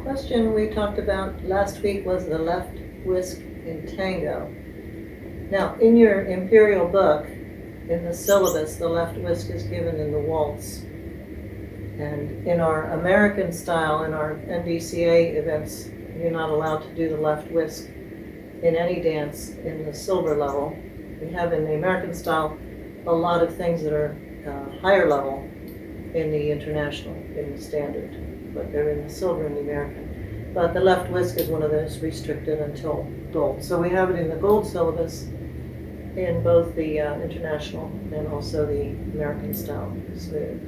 question we talked about last week was the left whisk in Tango. Now, in your imperial book, in the syllabus, the left whisk is given in the waltz. And in our American style, in our NDCA events, you're not allowed to do the left whisk in any dance in the silver level. We have in the American style a lot of things that are higher level in the international, in the standard, but they're in the silver in the American. But the left whisk is one of those restricted until gold. So we have it in the gold syllabus in both the international and also the American style smooth.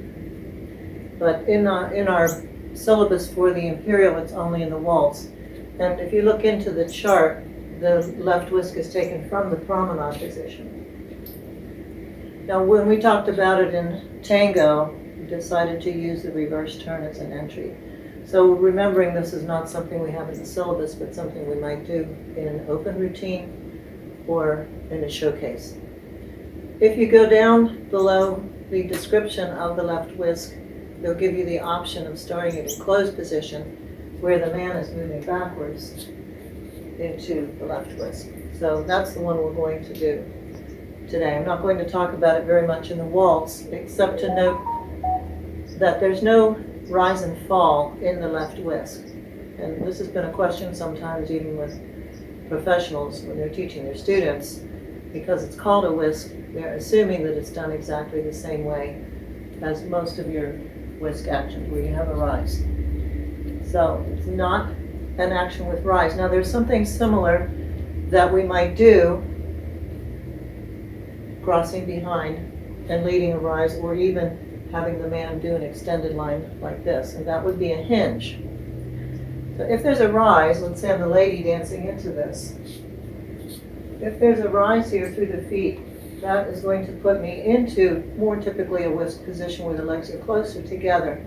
But in our syllabus for the imperial, it's only in the waltz. And if you look into the chart, the left whisk is taken from the promenade position. Now, when we talked about it in Tango, we decided to use the reverse turn as an entry. So remembering this is not something we have in the syllabus, but something we might do in an open routine or in a showcase. If you go down below the description of the left whisk, they'll give you the option of starting it in closed position, where the man is moving backwards into the left whisk. So that's the one we're going to do today. I'm not going to talk about it very much in the waltz, except to note that there's no rise and fall in the left whisk. And this has been a question sometimes even with professionals when they're teaching their students. Because it's called a whisk, they're assuming that it's done exactly the same way as most of your whisk actions where you have a rise. So it's not an action with rise. Now there's something similar that we might do, crossing behind and leading a rise, or even having the man do an extended line like this, and that would be a hinge. So if there's a rise, let's say I'm the lady dancing into this. If there's a rise here through the feet, that is going to put me into more typically a whisk position where the legs are closer together.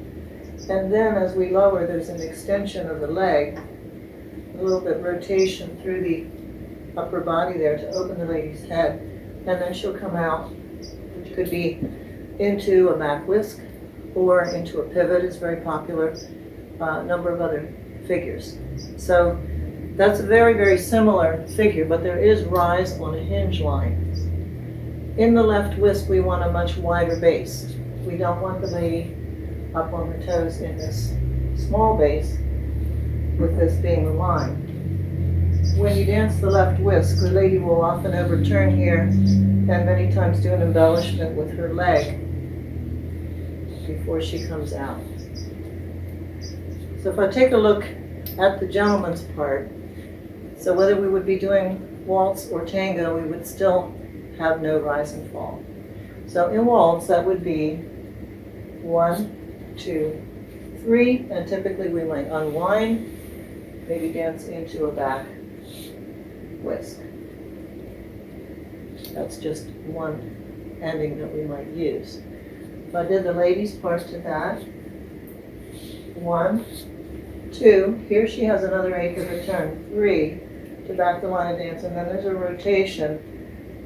And then as we lower, there's an extension of the leg, a little bit rotation through the upper body there to open the lady's head. And then she'll come out, which could be into a back whisk or into a pivot is very popular, a number of other figures. So that's a very, very similar figure, but there is rise on a hinge line. In the left whisk, we want a much wider base. We don't want the lady up on her toes in this small base, with this being the line. When you dance the left whisk, the lady will often overturn here and many times do an embellishment with her leg before she comes out. So if I take a look at the gentleman's part, so whether we would be doing waltz or tango, we would still have no rise and fall. So in waltz, that would be 1, 2, 3, and typically we might unwind, maybe dance into a back whisk. That's just one ending that we might use. If I did the lady's part to that, 1, 2, here she has another 8 to return, 3 to back the line of dance, and then there's a rotation,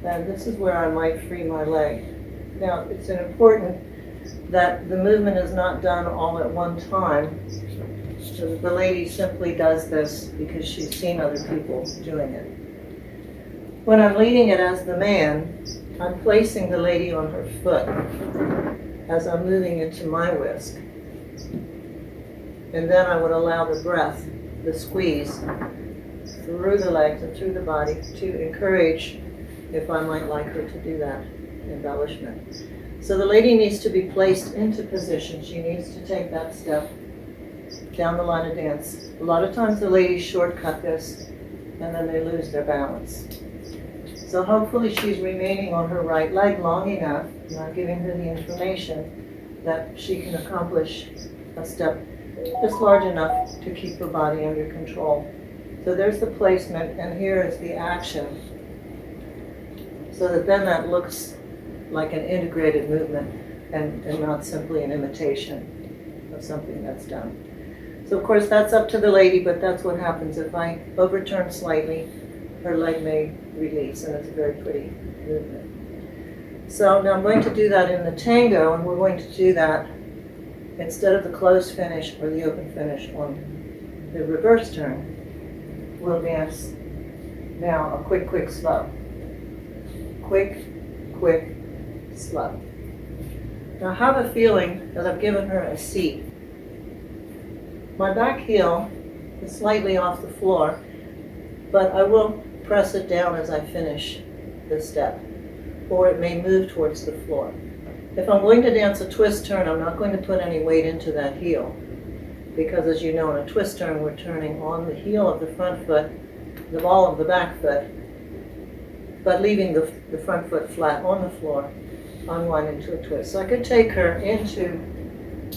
and this is where I might free my leg. Now, it's important that the movement is not done all at one time. So the lady simply does this because she's seen other people doing it. When I'm leading it as the man, I'm placing the lady on her foot as I'm moving into my whisk. And then I would allow the breath, the squeeze, through the legs and through the body to encourage, if I might like her to do that embellishment. So the lady needs to be placed into position. She needs to take that step down the line of dance. A lot of times the ladies shortcut this and then they lose their balance. So hopefully she's remaining on her right leg long enough, and I'm giving her the information that she can accomplish a step just large enough to keep her body under control. So there's the placement, and here is the action. So that then that looks like an integrated movement and not simply an imitation of something that's done. So of course that's up to the lady, but that's what happens. If I overturn slightly, her leg may release, and it's a very pretty movement. So now I'm going to do that in the tango, and we're going to do that instead of the closed finish or the open finish on the reverse turn, we'll dance now a quick, quick, slow. Quick, quick, slow. Now I have a feeling that I've given her a seat. My back heel is slightly off the floor, but I will press it down as I finish this step, or it may move towards the floor. If I'm going to dance a twist turn, I'm not going to put any weight into that heel, because as you know, in a twist turn, we're turning on the heel of the front foot, the ball of the back foot, but leaving the front foot flat on the floor, unwind into a twist. So I could take her into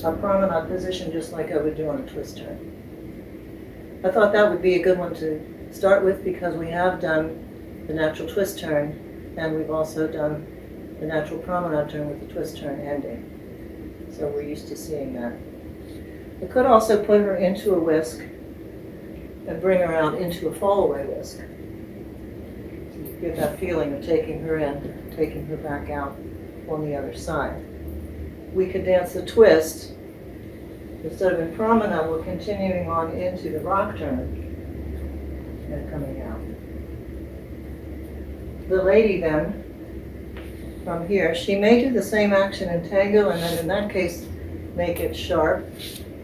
a promenade position just like I would do on a twist turn. I thought that would be a good one to start with because we have done the natural twist turn and we've also done the natural promenade turn with the twist turn ending. So we're used to seeing that. I could also put her into a whisk and bring her out into a fall-away whisk. So you get that feeling of taking her in, taking her back out on the other side. We could dance the twist. Instead of in promenade, we're continuing on into the rock turn and coming out. The lady then, from here, she may do the same action in tango and then in that case make it sharp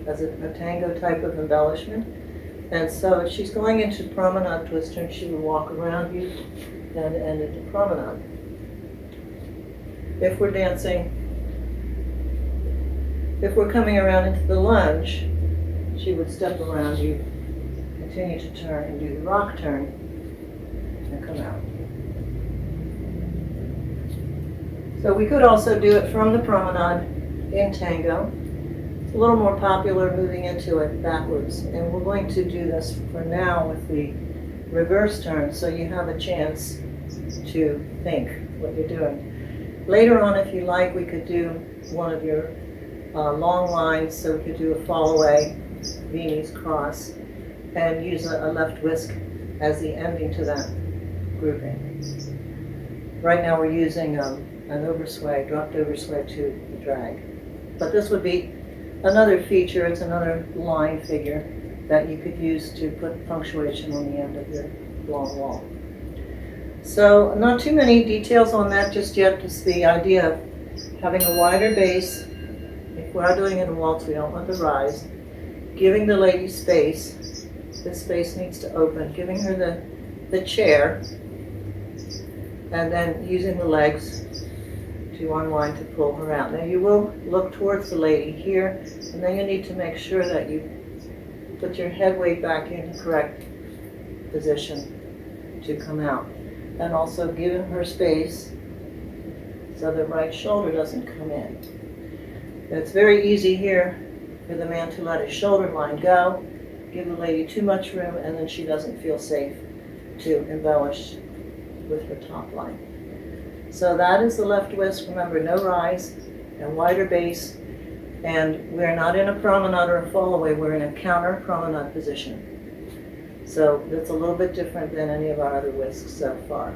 as a tango type of embellishment. And so if she's going into promenade twist turn, she would walk around you and end into promenade. If we're dancing, if we're coming around into the lunge, she would step around you, continue to turn and do the rock turn and come out. So we could also do it from the promenade in tango. It's a little more popular moving into it backwards. And we're going to do this for now with the reverse turn so you have a chance to think what you're doing. Later on, if you like, we could do one of your long lines, so we could do a fall away, Viennese cross, and use a left whisk as the ending to that grouping. Right now we're using an oversway, dropped oversway to the drag. But this would be another feature, it's another line figure that you could use to put punctuation on the end of your long wall. So not too many details on that just yet, just the idea of having a wider base. If we're doing it in waltz, we don't want to rise. Giving the lady space. This space needs to open. Giving her the chair. And then using the legs to unwind to pull her out. Now you will look towards the lady here, and then you need to make sure that you put your head weight back in the correct position to come out. And also giving her space so the right shoulder doesn't come in. It's very easy here for the man to let his shoulder line go, give the lady too much room, and then she doesn't feel safe to embellish with her top line. So that is the left whisk. Remember, no rise and wider base. And we're not in a promenade or a fall away, we're in a counter promenade position. So that's a little bit different than any of our other whisks so far.